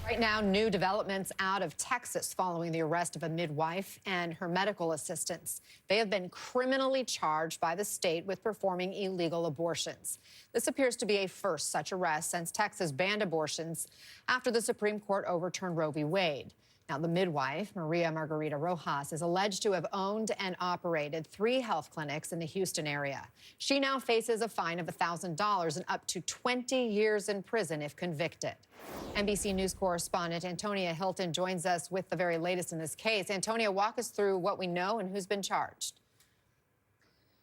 Right now, new developments out of Texas following the arrest of a midwife and her medical assistants. They have been criminally charged by the state with performing illegal abortions. This appears to be a first such arrest since Texas banned abortions after the Supreme Court overturned Roe v. Wade. Now, the midwife, Maria Margarita Rojas, is alleged to have owned and operated 3 health clinics in the Houston area. She now faces a fine of $1,000 and up to 20 years in prison if convicted. NBC News correspondent Antonia Hilton joins us with the very latest in this case. Antonia, walk us through what we know and who's been charged.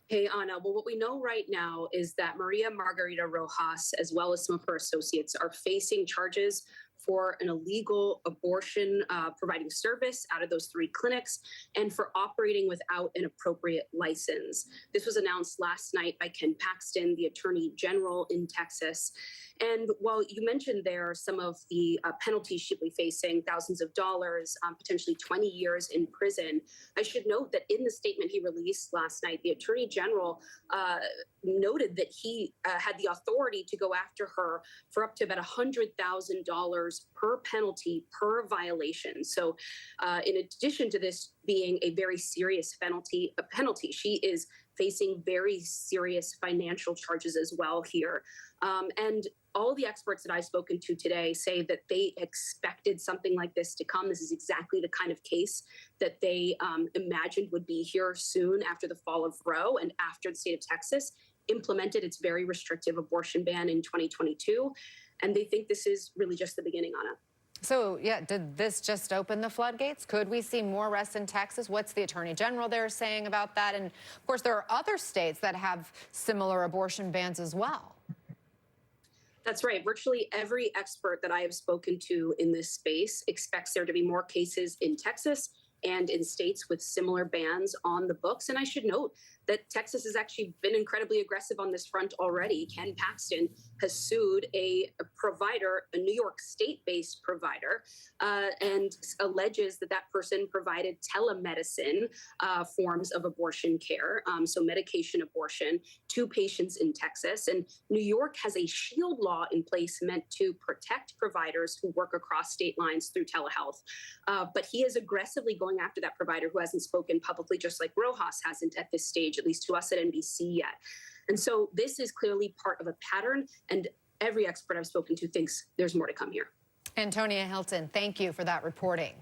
Hey, Anna. Well, what we know right now is that Maria Margarita Rojas, as well as some of her associates, are facing charges for an illegal abortion providing service out of those 3 clinics and for operating without an appropriate license. This was announced last night by Ken Paxton, the Attorney General in Texas. And while you mentioned there some of the penalties she'll be facing, thousands of dollars, potentially 20 years in prison, I should note that in the statement he released last night, the Attorney General noted that he had the authority to go after her for up to about $100,000 per penalty per violation. So in addition to this being a very serious penalty, she is facing very serious financial charges as well here. And all the experts that I've spoken to today say that they expected something like this to come. This is exactly the kind of case that they imagined would be here soon after the fall of Roe and after the state of Texas implemented its very restrictive abortion ban in 2022. And they think this is really just the beginning, Anna. So, yeah, did this just open the floodgates? Could we see more arrests in Texas? What's the Attorney General there saying about that? And, of course, there are other states that have similar abortion bans as well. That's right. Virtually every expert that I have spoken to in this space expects there to be more cases in Texas and in states with similar bans on the books. And I should note that Texas has actually been incredibly aggressive on this front already. Ken Paxton has sued a provider, a New York state-based provider, and alleges that that person provided telemedicine forms of abortion care, so medication abortion, to patients in Texas. And New York has a shield law in place meant to protect providers who work across state lines through telehealth. But he is aggressively going after that provider who hasn't spoken publicly, just like Rojas hasn't at this stage, at least to us at NBC yet. And so this is clearly part of a pattern, and every expert I've spoken to thinks there's more to come here. Antonia Hilton, thank you for that reporting.